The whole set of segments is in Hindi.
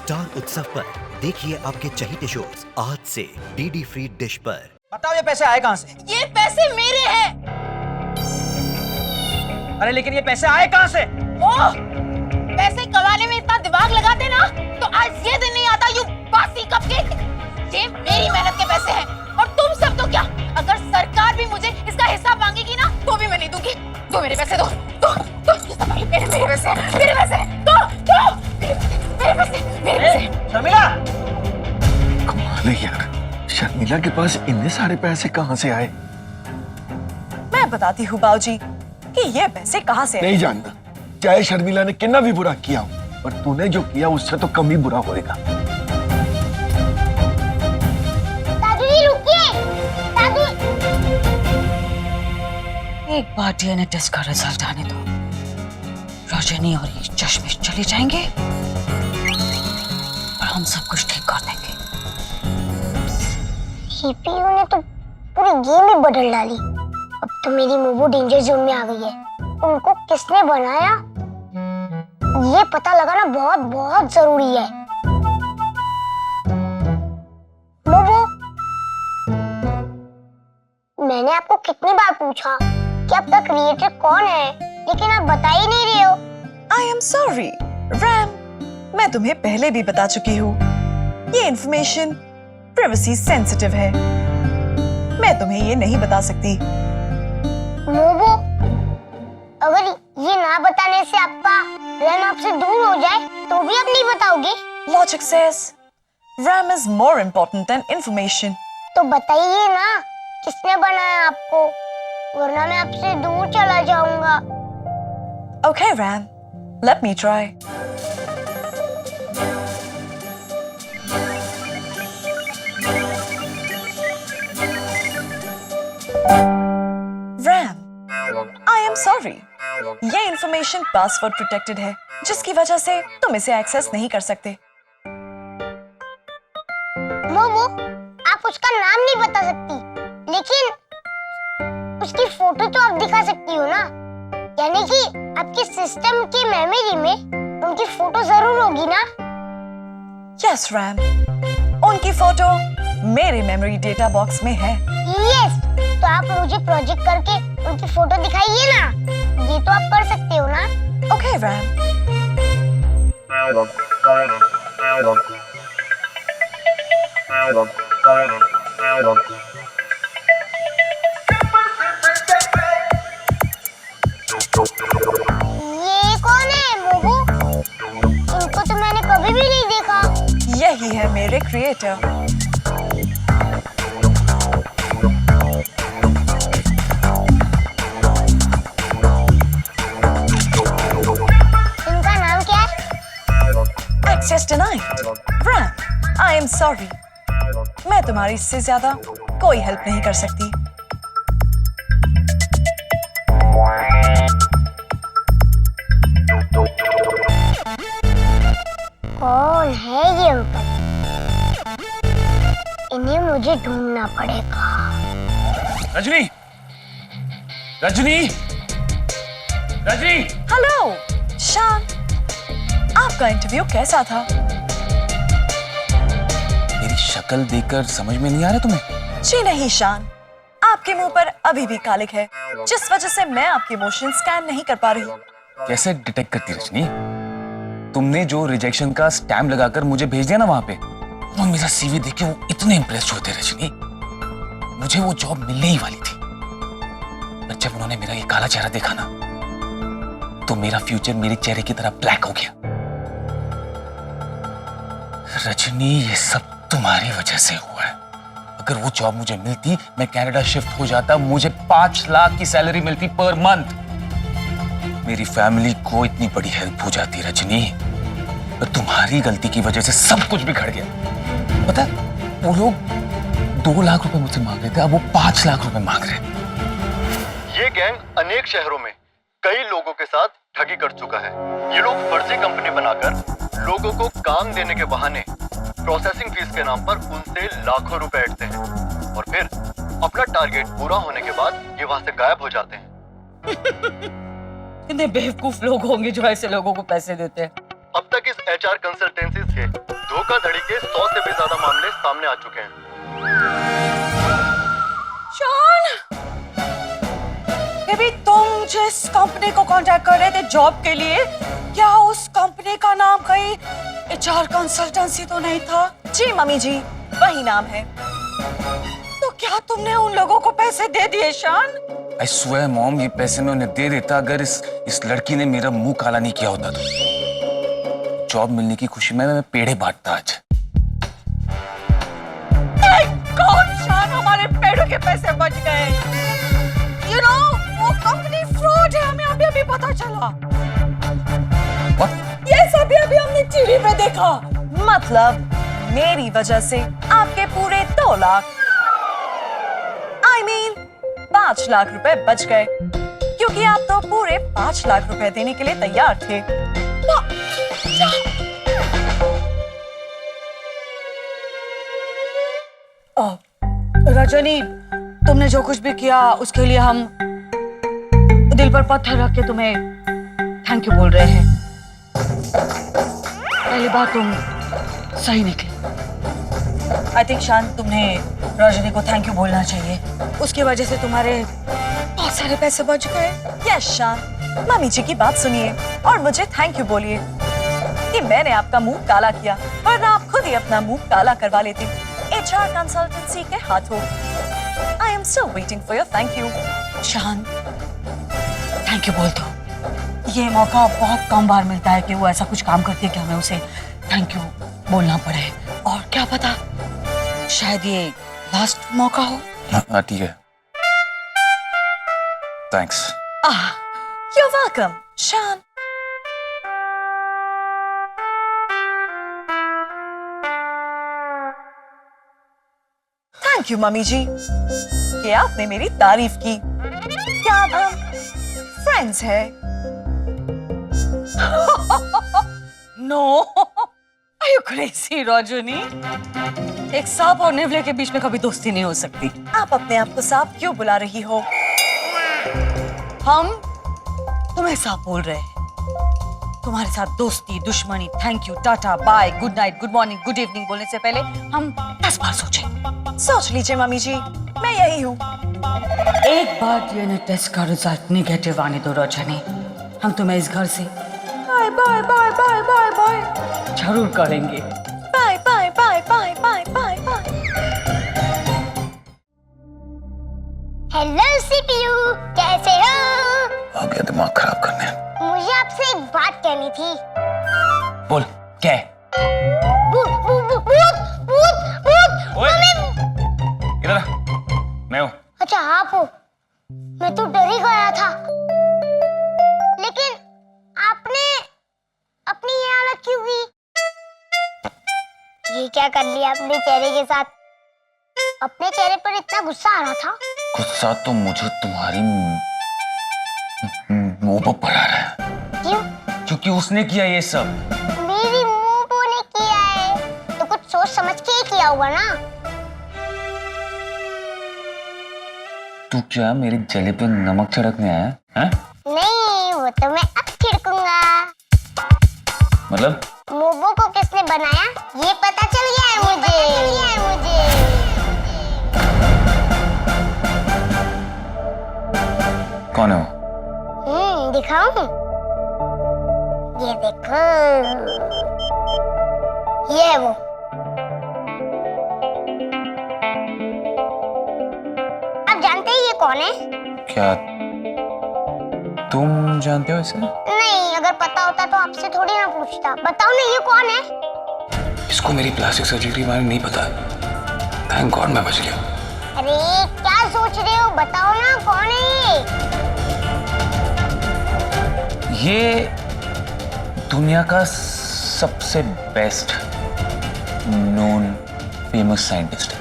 स्टार उत्सव पर देखिए आपके चहीते शोज आज से डीडी फ्री डिश पर। बताओ ये पैसे आए कहाँ से? ये पैसे मेरे हैं। अरे लेकिन ये पैसे आए कहाँ से? ओह, पैसे कमाने में इतना दिमाग लगाते ना तो आज ये दिन नहीं आता। यू बासी कपकेक, ये मेरी मेहनत के पैसे हैं। और तुम सब तो क्या, अगर सरकार भी मुझे इसका हिसाब मांगेगी ना तो भी मैं नहीं दूंगी। दो मेरे पैसे, दो मेरे पैसे, मेरे पैसे, दो मेरे पैसे, मेरे पैसे। शर्मिला, कमाल है यार, शर्मिला के पास इतने सारे पैसे कहाँ से आए? मैं बताती हूँ बाबूजी कि ये पैसे कहाँ से आए। नहीं जानना, चाहे शर्मिला ने कितना भी बुरा किया हो, पर तूने जो किया उससे तो कम ही बुरा होएगा। दादू जी रुकिए, दादू। एक बार डीएनए टेस्ट का रिजल्ट आने दो, रोशनी और ये चश्मे चले जाएंगे और हम सब कुछ ठीक कर देंगे। सीपीयू ने तो पूरी गेम ही बदल डाली। अब तो मेरी मोबो डेंजर जोन में आ गई है। उनको किसने बनाया ये पता लगाना बहुत बहुत जरूरी है। मोबो, मैंने आपको कितनी बार पूछा कि आपका क्रिएटर कौन है, लेकिन आप बता ही नहीं रहे हो। आई एम सॉरी रैम, मैं तुम्हें पहले भी बता चुकी हूँ, ये इंफॉर्मेशन प्राइवेसी सेंसिटिव है, मैं तुम्हें ये नहीं बता सकती। मोबो, अगर ये ना बताने से आपका रैम आपसे दूर हो जाए तो भी आप नहीं बताओगे? Logic says RAM is more important then information. तो बताइए ना किसने बनाया आपको, वरना मैं आपसे दूर चला जाऊंगा। Okay RAM, let me try. RAM, I am sorry, ये इंफॉर्मेशन पासवर्ड प्रोटेक्टेड है, जिसकी वजह से तुम इसे एक्सेस नहीं कर सकते। मोमो, आप उसका नाम नहीं बता सकती, लेकिन उसकी फोटो तो आप दिखा सकती हो ना। यानी कि आपके सिस्टम की मेमोरी में उनकी फोटो जरूर होगी ना? यस रैम, उनकी फोटो मेरे मेमोरी डेटा बॉक्स में है। यस, तो आप मुझे प्रोजेक्ट करके उनकी फोटो दिखाइए ना। ये तो आप कर सकते हो ना? Okay RAM. ये कौन है मोमो? इनको तो मैंने कभी भी नहीं देखा। यही है मेरे क्रिएटर। इनका नाम क्या है? Access denied. Ram, I am sorry, मैं तुम्हारी इससे ज्यादा कोई हेल्प नहीं कर सकती। कौन है ये अंकल? इन्हें मुझे ढूंढना पड़ेगा। रजनी, रजनी, रजनी। हेलो शान, आपका इंटरव्यू कैसा था? मेरी शक्ल देखकर समझ में नहीं आ रहा तुम्हें? जी नहीं शान, आपके मुंह पर अभी भी कालिक है, जिस वजह से मैं आपके इमोशन स्कैन नहीं कर पा रही। कैसे डिटेक्ट करती रजनी? तुमने जो रिजेक्शन का स्टैम्प लगाकर मुझे भेज दिया ना वहां पे, वो मेरा सीवी देख के वो इतने इंप्रेस हुए थे रजनी, मुझे वो जॉब मिलने ही वाली थी। पर जब उन्होंने मेरा ये काला चेहरा देखा ना, तो मेरा फ्यूचर मेरे चेहरे की तरह ब्लैक हो गया। रजनी, ये सब तुम्हारी वजह से हुआ है। अगर वो जॉब मुझे मिलती, मैं कनाडा शिफ्ट हो जाता, मुझे 5 लाख की सैलरी मिलती पर मंथ, मेरी फैमिली को इतनी बड़ी हेल्प हो जाती रजनी। पर तुम्हारी गलती की वजह से सब कुछ बिगड़ गया। पता है, वो लोग 2 लाख रुपए मुझसे मांग रहे थे, अब वो 5 लाख रुपए मांग रहे हैं। ये गैंग अनेक शहरों में कई लोगों के साथ ठगी कर चुका है। ये लोग फर्जी कंपनी बनाकर लोगों को काम देने के बहाने प्रोसेसिंग फीस के नाम पर उनसे लाखों रुपए ऐंठते हैं और फिर अपना टारगेट पूरा होने के बाद ये वहां से गायब हो जाते हैं। कितने बेवकूफ लोग होंगे जो ऐसे लोगों को पैसे देते हैं। अब तक इस एचआर कंसल्टेंसी से मामले सामने आ चुके हैं। शॉन, बेबी तुम जिस कंपनी को कांटेक्ट कर रहे थे जॉब के लिए, क्या उस कंपनी का नाम कहीं HR कंसल्टेंसी तो नहीं था? जी मम्मी जी, वही नाम है। तो क्या तुमने उन लोगों को पैसे दे दिए शॉन? I swear मॉम, ये पैसे मैं उन्हें दे देता अगर इस लड़की ने मेरा मुंह काला नहीं किया होता तो। जॉब मिलने की खुशी में मैं पेड़े बांटता आज। कौन शॉन, हमारे पेड़ों के पैसे बच गए। You know, वो कंपनी फ्रॉड है, हमें अभी पता चला। What? ये सब अभी हमने टीवी पे देखा। मतलब मेरी वजह से आपके पूरे 2 लाख, I mean 5 लाख रुपए बच गए, क्योंकि आप तो पूरे 5 लाख रुपए देने के लिए तैयार थे। रजनी, तुमने जो कुछ भी किया उसके लिए हम दिल पर पत्थर रख के तुम्हें थैंक यू बोल रहे हैं। पहली बात, तुम सही निकली। आई थिंक शान, तुम्हें रजनी को थैंक यू बोलना चाहिए। उसकी वजह से तुम्हारे बहुत सारे पैसे बच गए। यस शान, मम्मी जी की बात सुनिए और मुझे थैंक यू बोलिए कि मैंने आपका मुंह काला किया, वरना आप खुद ही अपना मुंह काला करवा लेते HR कंसल्टेंसी के हाथों। I am still waiting for your thank you. शान, थैंक यू बोल दो। ये मौका बहुत कम बार मिलता है कि वो ऐसा कुछ काम करती है कि हमें उसे थैंक यू बोलना पड़े, और क्या पता शायद ये लास्ट मौका हो। हाँ ठीक है, थैंक्स। You're welcome, शान। थैंक यू मम्मी जी कि आपने मेरी तारीफ की। क्या अब हम फ्रेंड्स हैं? No, are you crazy Rajni? एक सांप और नेवले के बीच में कभी दोस्ती नहीं हो सकती। आप अपने आप को सांप क्यों बुला रही हो? हम तुम्हें सांप बोल रहे हैं। तुम्हारे साथ दोस्ती, दुश्मनी, thank you, tata, bye, good night, good morning, good evening बोलने से पहले हम 10 बार सोचें। सोच लीजिए मम्मी जी, मैं यही हूँ। एक बार DNA टेस्ट का रिजल्ट नेगेटिव आने दो रजनी, हम तुम्हें इस घर से bye bye bye bye bye bye जरूर करेंगे। Bye bye bye bye bye bye bye. Hello CPU, कैसे हो? आ गया दिमाग खराब करने। मुझे आपसे एक बात कहनी थी। बोल, क्या है? भूत भूत भूत भूत भूत। ओए, मम्मी। इधर आ, मैं हूँ। अच्छा आप हो? मैं तो डर ही गया था। लेकिन आपने अपनी ये हालत क्यों की? ये क्या कर लिया अपने चेहरे के साथ? अपने चेहरे पर इतना गुस्सा आ रहा था। गुस्सा तो मुझे तुम्हारी मुंह पर पड़ा रहा है। क्यों? क्योंकि उसने किया ये सब। मेरी मुंह पे ने किया है तो कुछ सोच समझ के ही किया होगा ना। तू क्या मेरे जले पे नमक छिड़कने आया है? नहीं, वो तो मैं अब छिड़कूंगा। मतलब मोमो को किसने बनाया ये पता चल गया है मुझे। कौन है वो? दिखाऊं? ये देखो, ये है वो। आप जानते हैं ये कौन है? क्या तुम जानते हो इसे? नहीं, अगर पता होता तो आपसे थोड़ी ना पूछता। बताओ ना, ये कौन है? इसको मेरी प्लास्टिक सर्जरी के बारे में नहीं पता। थैंक गॉड मैं बच गया। अरे क्या सोच रहे हो, बताओ ना कौन है ये दुनिया का सबसे बेस्ट नोन फेमस साइंटिस्ट है।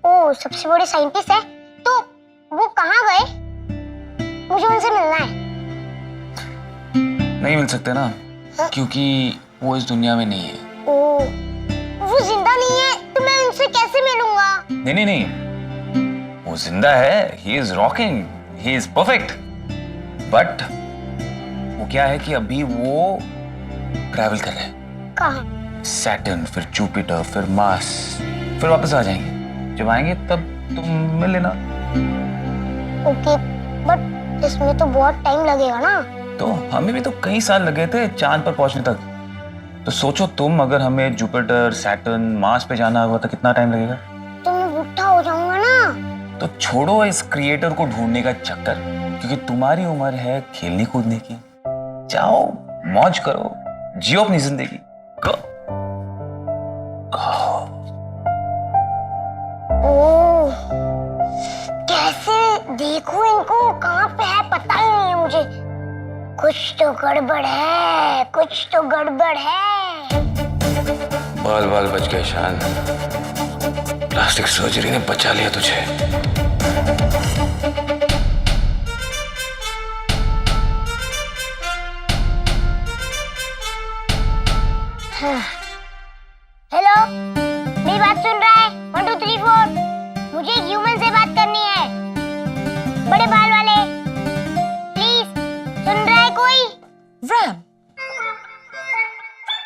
ओ, सबसे बड़े साइंटिस्ट है? तो वो कहाँ गए? मुझे उनसे मिलना है। नहीं मिल सकते ना, क्योंकि वो इस दुनिया में नहीं है। ओ, वो जिंदा नहीं है तो मैं उनसे कैसे मिलूंगा? नहीं, वो जिंदा है। He is rocking, he is perfect. But वो क्या है कि अभी वो ट्रैवल कर रहे हैं। कहाँ? सैटर्न, फिर जुपिटर, फिर मार्स, फिर वापस आ जाएंगे। जब आएंगे तब तुम मिल लेना। ओके, बट इसमें तो बहुत टाइम लगेगा ना। तो हमें भी तो कई साल लगे थे चांद पर पहुंचने तक। तो सोचो तुम, अगर हमें जुपिटर, सैटर्न, मार्स पे जाना होगा तो कितना टाइम लगेगा? तो मैं बुढ़ा हो जाऊंगा ना। तो छोड़ो इस क्रिएटर को ढूंढने का चक्कर, क्योंकि तुम्हारी उम्र है खेलने कूदने की। जाओ मौज करो, जियो अपनी जिंदगी। गो। ओह, कैसे देखूं इनको, कहाँ पे है पता ही नहीं है मुझे। कुछ तो गड़बड़ है, कुछ तो गड़बड़ है। बाल बाल बच गए शान, प्लास्टिक सर्जरी ने बचा लिया तुझे। हेलो, मेरी बात सुन रहा है? 1 2 3 4, मुझे एक ह्यूमन से बात करनी है, बड़े बाल वाले। प्लीज, सुन रहा है कोई? Ram,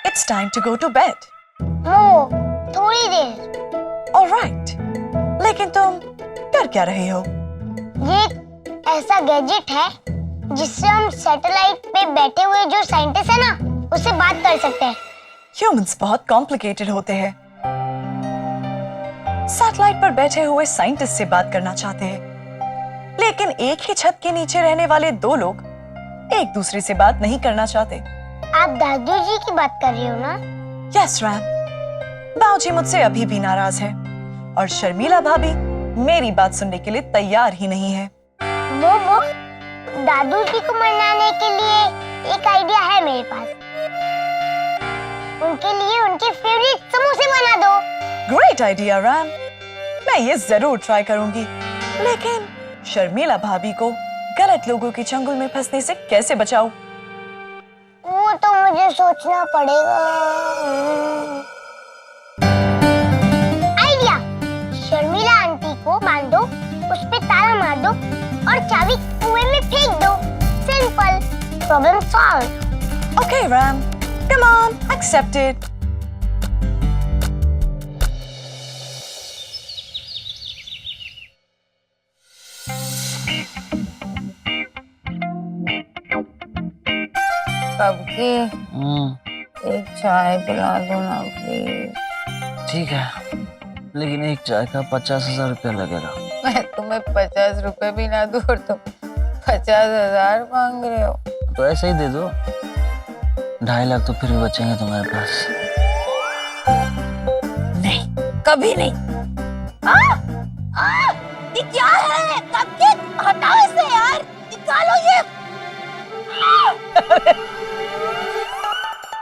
it's time to go to bed. वो थोड़ी देर। All right. लेकिन तुम कर क्या रहे हो? ये एक ऐसा गैजेट है जिससे हम सैटेलाइट पे बैठे हुए जो साइंटिस्ट है ना, उससे बात कर सकते हैं। ह्यूमंस बहुत कॉम्प्लिकेटेड होते हैं। सैटेलाइट पर बैठे हुए साइंटिस्ट से बात करना चाहते हैं, लेकिन एक ही छत के नीचे रहने वाले दो लोग एक दूसरे से बात नहीं करना चाहते। आप दादू जी की बात कर रही हो ना? यस रैम, बाऊजी मुझसे अभी भी नाराज है और शर्मिला भाभी मेरी बात सुनने के लिए तैयार ही नहीं है। वो दादू जी को मनाने के लिए एक आइडिया है मेरे पास। उनके लिए उनके फेवरेट समोसे बना दो। ग्रेट आइडिया रैम, मैं ये जरूर ट्राई करूंगी, लेकिन शर्मिला भाभी को गलत लोगों के चंगुल में फंसने से कैसे बचाऊं? वो तो मुझे सोचना पड़ेगा। आइडिया, शर्मिला आंटी को बांध दो, उस पे ताला मार दो और चाबी कुएं में फेंक दो। Simple, problem solve. Okay, Ram. Come on, accept it. कब की एक चाय पिला दो ना प्लीज। ठीक है, लेकिन एक चाय का 50,000 रुपया लगेगा। मैं तुम्हें 50 रुपए भी ना दूं और तुम 50,000 मांग रहे हो। तो ऐसे ही दे दो, 2.5 लाख तो फिर भी बचेंगे तुम्हारे पास। नहीं, कभी नहीं। ये क्या है? कपकेक हटाओ इसे यार, निकालो ये।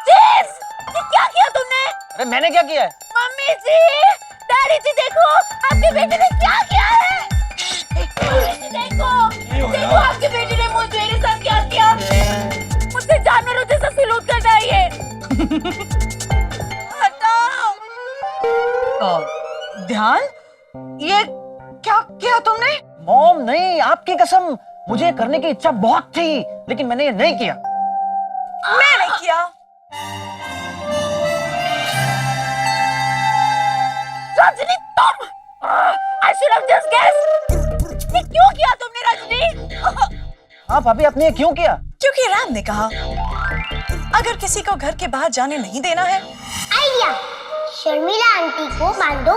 चीज, ये क्या किया तुमने? अरे मैंने क्या किया है? मम्मी जी, डैडी जी देखो, आपके बेटे ने क्या किया है? देखो आपके बेटे ने मेरे साथ क्या किया? मुझसे जानवरों जैसा सलूक करना है ये। हटाओ। ध्यान, ये क्या किया तुमने? मॉम नहीं, आपकी कसम, मुझे ये करने की इच्छा बहुत थी, लेकिन मैंने ये नहीं किया। मैंने किया। रजनी तुम! I should have just guessed। ये क्यों किया तुमने रजनी? हाँ भाभी, आपने ये क्यों किया? क्योंकि राम ने कहा, अगर किसी को घर के बाहर जाने नहीं देना है। आइडिया, शर्मिला आंटी को बांध दो,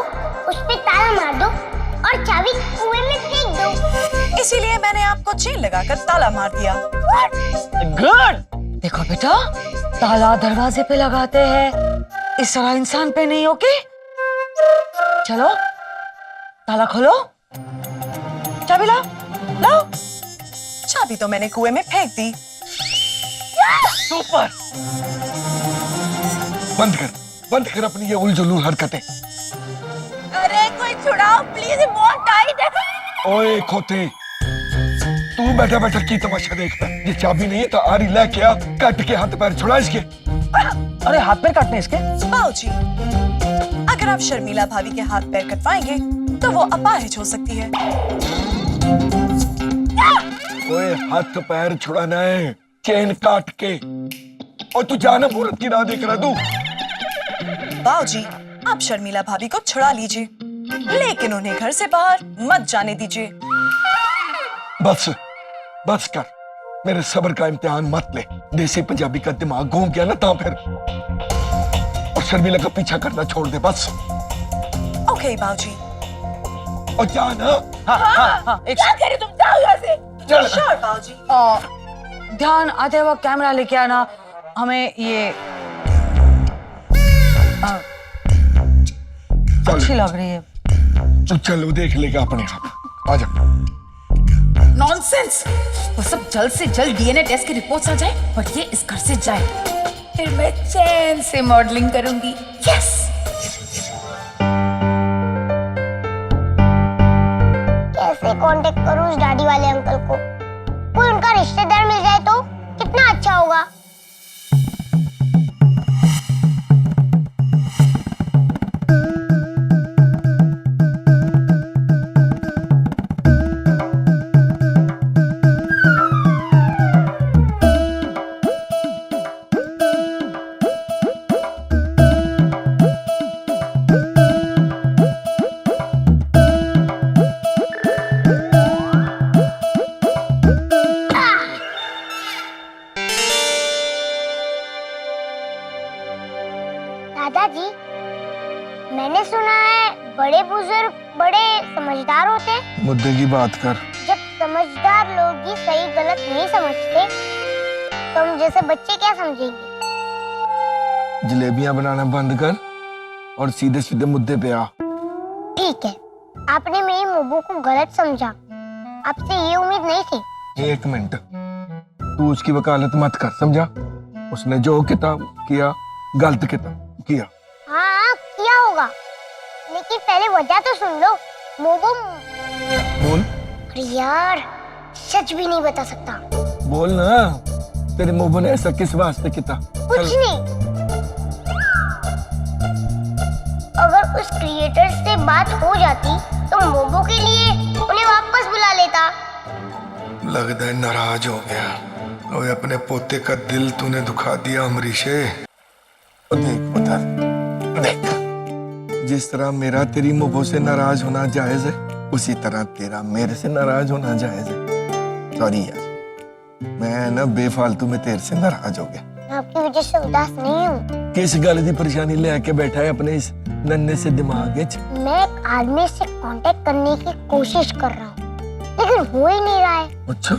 उस पे ताला मार दो और चाबी कुएं में फेंक दो। इसीलिए मैंने आपको चेन लगाकर ताला मार दिया। गुड। देखो बेटा, ताला दरवाजे पे लगाते हैं, इस तरह इंसान पे नहीं। ओके, चलो ताला खोलो। चाबी लाओ, लाओ। चाबी तो मैंने कुएं में फेंक दी। सुपर। बंद कर अपनी ये उलझुल हरकतें। अरे कोई छुड़ाओ प्लीज, ये बहुत टाइट है। ओए खोते, तू बैठा बैठा की तमाशा देखता? ये चाबी नहीं है तो आरी लेके आ, काट के हाथ पैर छुड़ा इसके। अरे हाथ पैर काटने इसके? बाऊजी, अगर आप शर्मिला भाभी के हाथ पैर कटवाएंगे तो वो अपाहिज हो सकती है। ओए हाथ पैर छुड़ाना है, चेन काट के। और तू जाना मुहूर्त की राह देख रहा तू। बाबूजी, आप शर्मिला भाभी को छुड़ा लीजिए, लेकिन उन्हें घर से बाहर मत जाने दीजिए। बस बस कर, मेरे सब्र का इम्तिहान मत ले। देसी पंजाबी का दिमाग घूम गया ना ता फिर, और शर्मिला का पीछा करना छोड़ दे बस। ओके बाबूजी। और जाना। हाँ, एक क्या कह रहे तुम? जाओ यहाँ से। चल। श्योर बाबूजी। ध्यान आते वक्त कैमरा लेके आना, हमें ये अच्छी लग रही है। तू चल, वो देख लेगा अपने आप। आजा। नॉनसेंस। वो सब जल्द से जल्द डीएनए टेस्ट की रिपोर्ट्स आ जाए और ये इस घर से जाए, फिर मैं चैन से मॉडलिंग करूंगी। यस। कैसे कांटेक्ट करूं उस दाढ़ी वाले अंकल को? कोई उनका रिश्तेदार मिल जाए तो कितना अच्छा होगा। दादाजी, मैंने सुना है बड़े बुजुर्ग बड़े समझदार होते हैं। मुद्दे की बात कर। जब समझदार लोग ही सही गलत नहीं समझते तो हम जैसे बच्चे क्या समझेंगे? जलेबियां बनाना बंद कर और सीधे सीधे मुद्दे पे आ। ठीक है, आपने मेरी मोबो को गलत समझा, आपसे ये उम्मीद नहीं थी। एक मिनट, तू उसकी वकालत मत कर, समझा? उसने जो किताब किया गलत किया। हाँ किया होगा, लेकिन पहले वजह तो सुन लो। मोबो बोल। अरे यार, सच भी नहीं बता सकता। बोल ना, तेरे मोबो ने ऐसा किस वास्ते किया? कुछ नहीं। अगर उस क्रिएटर से बात हो जाती तो मोबो के लिए उन्हें वापस बुला लेता। लगता है नाराज हो गया। और अपने पोते का दिल तूने दुखा दिया अमरीशे। देख पुत्र, देख, जिस तरह मेरा तेरी मोबो से नाराज होना जायज है, उसी तरह तेरा मेरे से नाराज होना जायज है। सॉरी यार, मैं ना बेफालतू में तेरे से नाराज हो गया। मैं आपकी वजह से उदास नहीं हूँ। किस गल की परेशानी लेके बैठा है अपने इस नन्हे से दिमाग विच? मैं एक आदमी से कांटेक्ट करने की कोशिश कर रहा हूँ, लेकिन हो ही नहीं रहा है। अच्छा,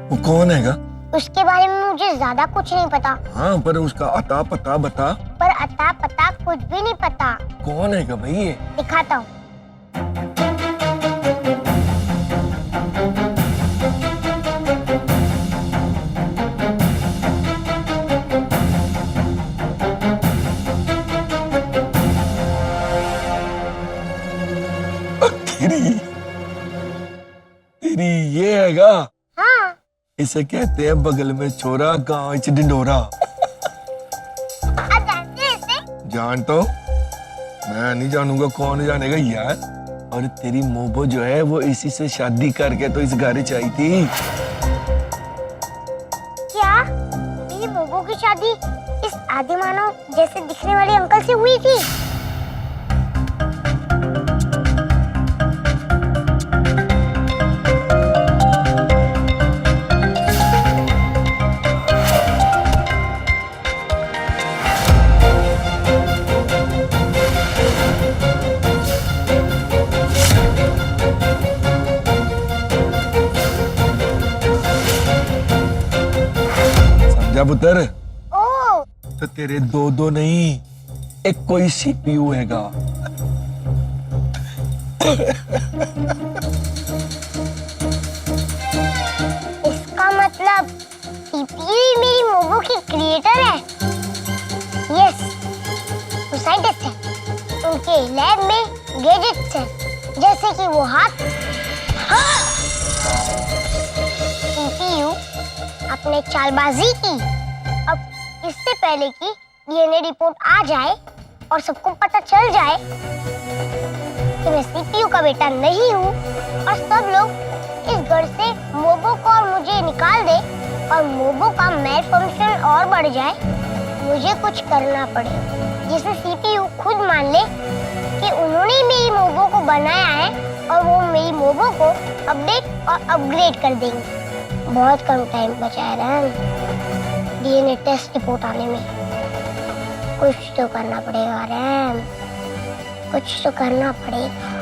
वो कौन हैगा? उसके बारे में मुझे ज्यादा कुछ नहीं पता। हाँ, पर उसका अता पता बता। पर अता पता कुछ भी नहीं पता। कौन हैगा भाई ये? दिखाता हूँ। तेरी ये हैगा? हाँ। इसे कहते हैं बगल में छोरा, गांव च ढिंडोरा। आप जानते हैं इसे? जानता हूँ, मैं नहीं जानूंगा, कौन जानेगा यार। और तेरी मोबो जो है वो इसी से शादी करके तो इस घर च आई थी। क्या मेरी मोबो की शादी इस आदि मानव जैसे दिखने वाले अंकल से हुई थी? पुत्र, ओह, तो तेरे दो नहीं, एक कोई सीपीयू हैगा। इसका मतलब सीपीयू ही मेरी मोबो की क्रिएटर है। यस, वो साइंटिस्ट है। उनके लैब में गैजेट्स हैं, जैसे कि वो हाथ। सीपीयू अपने चालबाजी की, अब इससे पहले कि डीएनए रिपोर्ट आ जाए और सबको पता चल जाए, कि मैं सीपीयू का बेटा नहीं हूँ और सब लोग इस घर से मोबो को और मुझे निकाल दे और मोबो का मैल फंक्शन और बढ़ जाए, मुझे कुछ करना पड़े जिसे सीपीयू खुद मान ले कि उन्होंने ही मेरी मोबो को बनाया है और वो मेरी मोबो को अपडेट और अपग्रेड कर देंगे। बहुत कम टाइम बचा है रैम डीएनए टेस्ट रिपोर्ट आने में। कुछ तो करना पड़ेगा रैम, कुछ तो करना पड़ेगा।